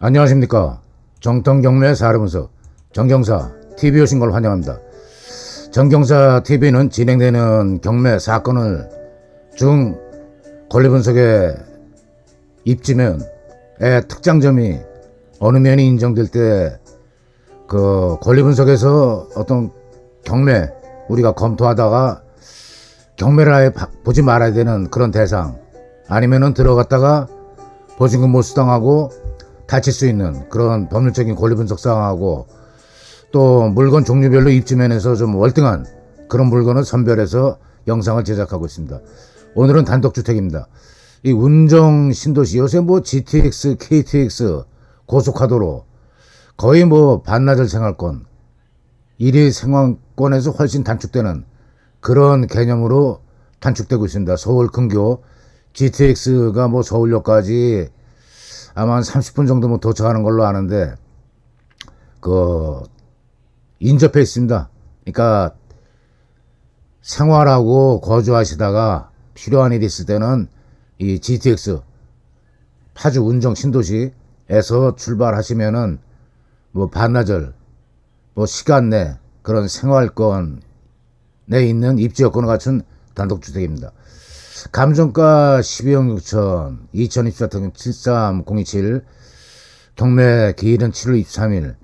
안녕하십니까. 정통경매 사례분석 정경사 TV 오신 걸 환영합니다. 정경사 TV는 진행되는 경매 사건을 중 권리분석의 입지면의 특장점이 어느 면이 인정될 때 그 권리분석에서 어떤 경매 우리가 검토하다가 경매를 아예 보지 말아야 되는 그런 대상, 아니면은 들어갔다가 보증금 몰수당하고 다칠 수 있는 그런 법률적인 권리분석 사항하고, 또 물건 종류별로 입지면에서 좀 월등한 그런 물건을 선별해서 영상을 제작하고 있습니다. 오늘은 단독주택입니다. 이 운정 신도시, 요새 뭐 GTX, KTX, 고속화도로 거의 뭐 반나절 생활권, 일일 생활권에서 훨씬 단축되는 그런 개념으로 단축되고 있습니다. 서울 근교 GTX가 뭐 서울역까지 아마 한 30분 정도면 도착하는 걸로 아는데, 인접해 있습니다. 그러니까 생활하고 거주하시다가 필요한 일이 있을 때는 이 GTX 파주 운정 신도시에서 출발하시면은 뭐 반나절 뭐 시간 내 그런 생활권에 있는 입지 여건을 갖춘 단독주택입니다. 감정가 12억 6천, 2024년 73027, 경매 기일은 7월 23일.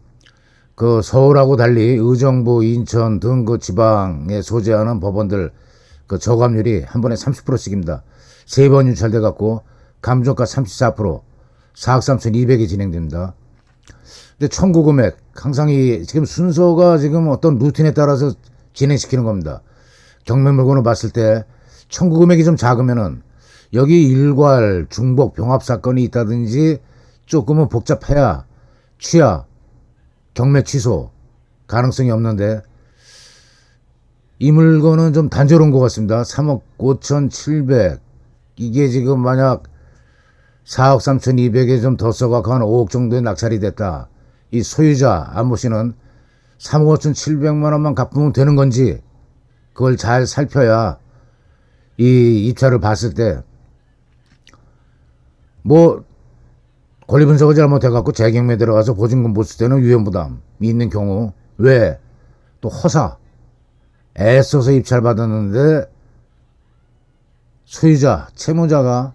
그 서울하고 달리 의정부, 인천 등 그 지방에 소재하는 법원들 그 저감률이 한 번에 30%씩입니다. 세 번 유찰돼 갖고 감정가 34%, 4억 3,200이 진행됩니다. 근데 청구 금액 항상 이 지금 순서가 지금 어떤 루틴에 따라서 진행시키는 겁니다. 경매 물건을 봤을 때 청구 금액이 좀 작으면은 여기 일괄 중복 병합 사건이 있다든지 조금은 복잡해야 취하 경매 취소 가능성이 없는데, 이 물건은 좀 단조로운 것 같습니다. 3억 5,700, 이게 지금 만약 4억 3,200에 좀 더 써갖고 한 5억 정도에 낙찰이 됐다. 이 소유자 안모 씨는 3억 5,700만 원만 갚으면 되는 건지, 그걸 잘 살펴야 이 입찰을 봤을 때 뭐 권리 분석을 잘못해갖고 재경매 들어가서 보증금 몰수되는 위험부담이 있는 경우, 왜 또 허사 애써서 입찰 받았는데 소유자 채무자가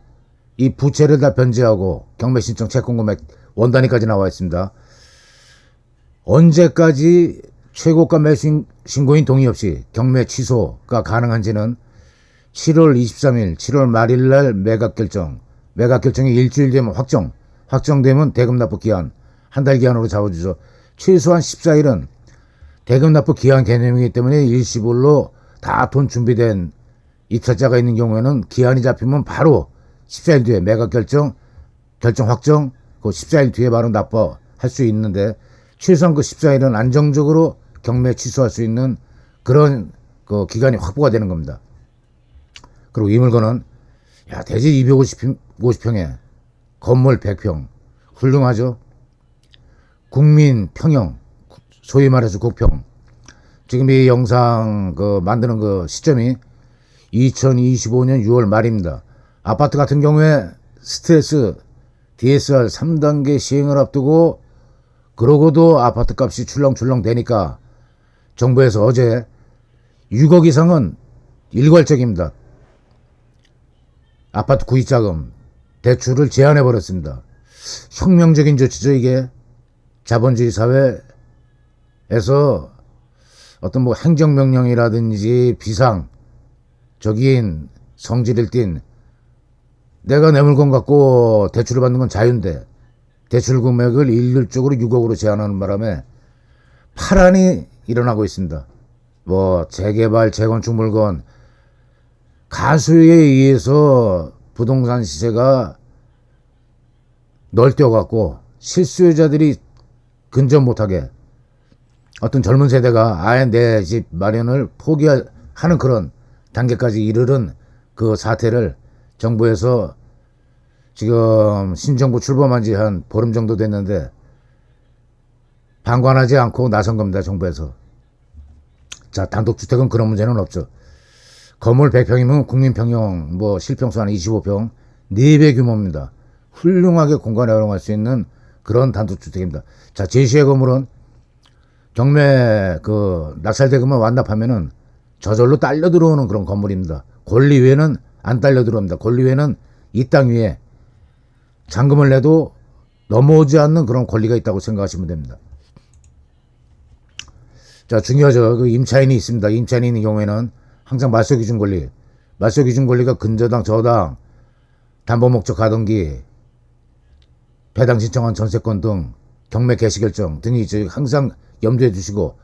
이 부채를 다 변제하고 경매 신청 채권 금액 원단위까지 나와 있습니다. 언제까지 최고가 매수 신고인 동의 없이 경매 취소가 가능한지는 7월 23일, 7월 말일날 매각 결정이 일주일 되면 확정되면 대금 납부 기한 한 달 기한으로 잡아주죠. 최소한 14일은 대금 납부 기한 개념이기 때문에 일시불로 다 돈 준비된 입찰자가 있는 경우에는 기한이 잡히면 바로 14일 뒤에 매각 결정 확정, 그 14일 뒤에 바로 납부할 수 있는데, 최소한 그 14일은 안정적으로 경매 취소할 수 있는 그런 그 기간이 확보가 되는 겁니다. 그리고 이 물건은 대지 250평에 건물 100평, 훌륭하죠. 국민 평형, 소위 말해서 국평. 지금 이 영상 만드는 그 시점이 2025년 6월 말입니다. 아파트 같은 경우에 스트레스 DSR 3단계 시행을 앞두고, 그러고도 아파트 값이 출렁출렁 되니까 정부에서 어제 6억 이상은 일괄적입니다. 아파트 구입자금 대출을 제한해 버렸습니다. 혁명적인 조치죠. 이게 자본주의 사회에서 어떤 뭐 행정명령이라든지 비상적인 성질을 띤, 내가 내 물건 갖고 대출을 받는 건 자유인데 대출 금액을 일률적으로 6억으로 제한하는 바람에 파란이 일어나고 있습니다. 뭐 재개발, 재건축 물건 가수에 의해서 부동산 시세가 널뛰어갖고 실수요자들이 근접 못하게, 어떤 젊은 세대가 아예 내 집 마련을 포기하는 그런 단계까지 이르는 그 사태를 정부에서 지금 신정부 출범한 지 한 보름 정도 됐는데 방관하지 않고 나선 겁니다. 정부에서. 자, 단독주택은 그런 문제는 없죠. 건물 100평이면 국민평형 뭐 실평수 한 25평 4배 규모입니다. 훌륭하게 공간에 활용할 수 있는 그런 단독주택입니다. 자, 제시의 건물은 경매 낙찰대금을 완납하면은 저절로 딸려 들어오는 그런 건물입니다. 권리 위에는 안 딸려 들어옵니다. 권리 위에는 이 땅 위에 잔금을 내도 넘어오지 않는 그런 권리가 있다고 생각하시면 됩니다. 자, 중요하죠. 그 임차인이 있습니다. 임차인이 있는 경우에는 항상 말소기준 권리, 말소기준 권리가 근저당, 저당, 담보목적 가등기, 배당 신청한 전세권 등 경매 개시 결정 등이 항상 염두에 두시고,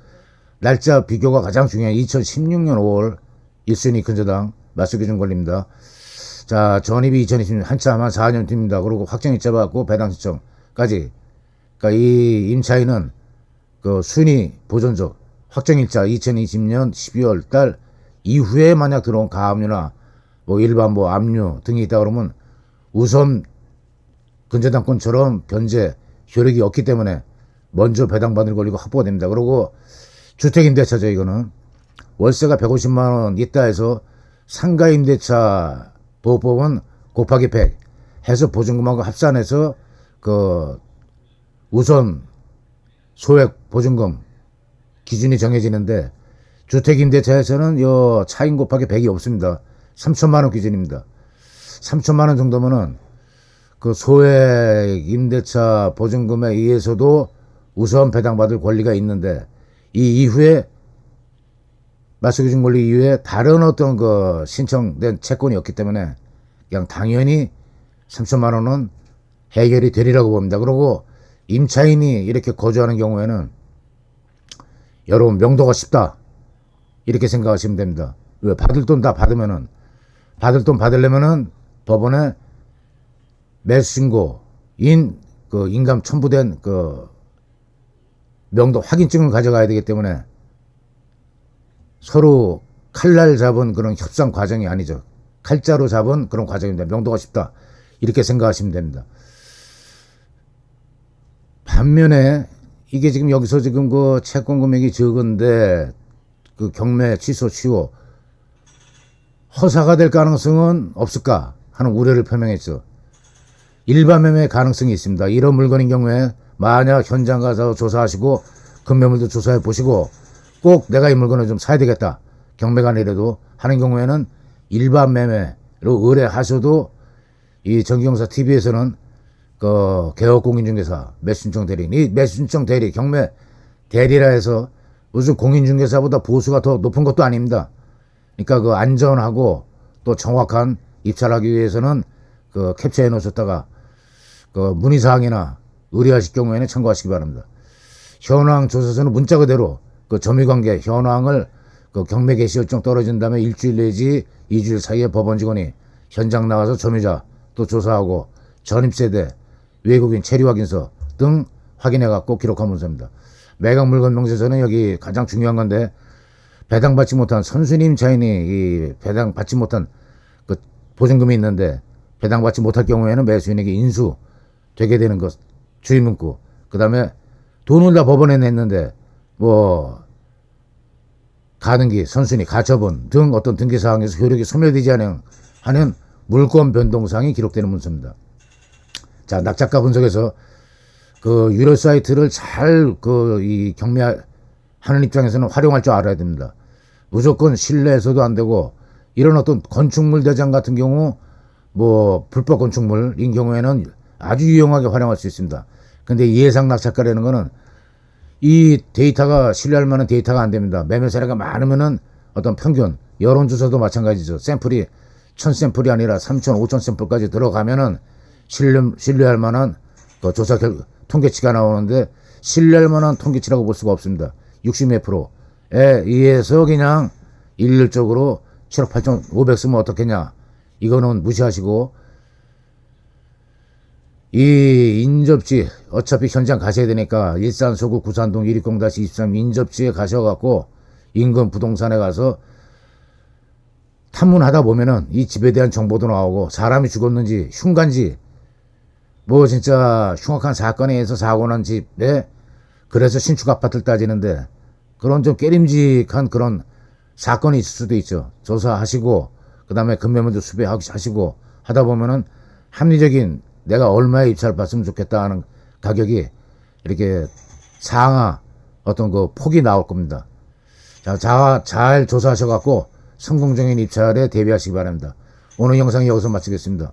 날짜 비교가 가장 중요한 2016년 5월 1순위 근저당 말소기준 권리입니다. 자, 전입이 2020년 한참 한 4년 뒤입니다. 그리고 확정일자 받고 배당 신청까지. 그러니까 이 임차인은 그 순위 보존적 확정일자 2020년 12월 달 이후에 만약 들어온 가압류나 뭐 일반 뭐 압류 등이 있다 그러면 우선 근저당권처럼 변제 효력이 없기 때문에 먼저 배당받을 권리가 확보가 됩니다. 그리고 주택임대차죠. 이거는 월세가 150만 원 있다 해서 상가임대차 보호법은 곱하기 100 해서 보증금하고 합산해서 그 우선 소액 보증금 기준이 정해지는데, 주택임대차에서는 요 차임 곱하기 100이 없습니다. 3천만 원 기준입니다. 3천만 원 정도면은 그 소액 임대차 보증금에 의해서도 우선 배당받을 권리가 있는데, 이 이후에 말소기준 권리 이후에 다른 어떤 그 신청된 채권이 없기 때문에 그냥 당연히 3천만 원은 해결이 되리라고 봅니다. 그리고 임차인이 이렇게 거주하는 경우에는 여러분 명도가 쉽다 이렇게 생각하시면 됩니다. 왜? 받을 돈 다 받으면은, 받을 돈 받으려면은 법원에 매수신고 그 인감 첨부된 그 명도 확인증을 가져가야 되기 때문에 서로 칼날 잡은 그런 협상 과정이 아니죠. 칼자로 잡은 그런 과정입니다. 명도가 쉽다 이렇게 생각하시면 됩니다. 반면에 이게 지금 여기서 지금 그 채권 금액이 적은데 그 경매 취소 쉬워 허사가 될 가능성은 없을까 하는 우려를 표명했죠. 일반 매매 가능성이 있습니다. 이런 물건인 경우에 만약 현장 가서 조사하시고 금매물도 조사해 보시고 꼭 내가 이 물건을 좀 사야 되겠다, 경매가 아니라도 하는 경우에는 일반 매매로 의뢰하셔도 이 정경사 TV에서는 그 개업공인중개사 매수신청 대리인, 이 매수신청 대리, 경매 대리라 해서 무슨 공인중개사보다 보수가 더 높은 것도 아닙니다. 그러니까 그 안전하고 또 정확한 입찰하기 위해서는 그 캡처해 놓으셨다가 그 문의사항이나 의뢰하실 경우에는 참고하시기 바랍니다. 현황 조사서는 문자 그대로 그 점유관계 현황을 그 경매 개시 일정 떨어진 다음에 일주일 내지 2주일 사이에 법원 직원이 현장 나가서 점유자 또 조사하고 전입세대, 외국인 체류 확인서 등 확인해 갖고 기록한 문서입니다. 매각 물건 명세서는 여기 가장 중요한 건데, 배당받지 못한 선순위 임차인이 이 배당받지 못한 그 보증금이 있는데 배당받지 못할 경우에는 매수인에게 인수되게 되는 것 주의 문구, 그 다음에 돈을 다 법원에 냈는데 뭐 가등기, 선순위, 가처분 등 어떤 등기사항에서 효력이 소멸되지 않은 하는 물권 변동사항이 기록되는 문서입니다. 자, 낙찰가 분석에서 그 유료 사이트를 잘 이 경매하는 입장에서는 활용할 줄 알아야 됩니다. 무조건 실내에서도 안 되고, 이런 어떤 건축물 대장 같은 경우 뭐 불법 건축물인 경우에는 아주 유용하게 활용할 수 있습니다. 근데 예상 낙찰가라는 거는 이 데이터가 신뢰할 만한 데이터가 안 됩니다. 매매 사례가 많으면은 어떤 평균, 여론조사도 마찬가지죠. 샘플이 1000샘플이 아니라 3000, 5000샘플까지 들어가면은 신뢰할 만한 그 조사 통계치가 나오는데, 신뢰할 만한 통계치라고 볼 수가 없습니다. 60몇 프로에 의해서 그냥 일률적으로 7억 8,500 쓰면 어떻겠냐, 이거는 무시하시고, 이 인접지 어차피 현장 가셔야 되니까 일산 서구 구산동 120-23 인접지에 가셔갖고 인근 부동산에 가서 탐문하다 보면은 이 집에 대한 정보도 나오고, 사람이 죽었는지 흉간지 뭐 진짜 흉악한 사건에 의해서 사고 난 집에 그래서 신축 아파트를 따지는데, 그런 좀 깨림직한 그런 사건이 있을 수도 있죠. 조사하시고 그 다음에 금매물도 수배하시고 하다 보면은 합리적인 내가 얼마에 입찰을 받으면 좋겠다 하는 가격이 이렇게 상하 어떤 그 폭이 나올 겁니다. 자, 잘 조사하셔갖고 성공적인 입찰에 대비하시기 바랍니다. 오늘 영상 여기서 마치겠습니다.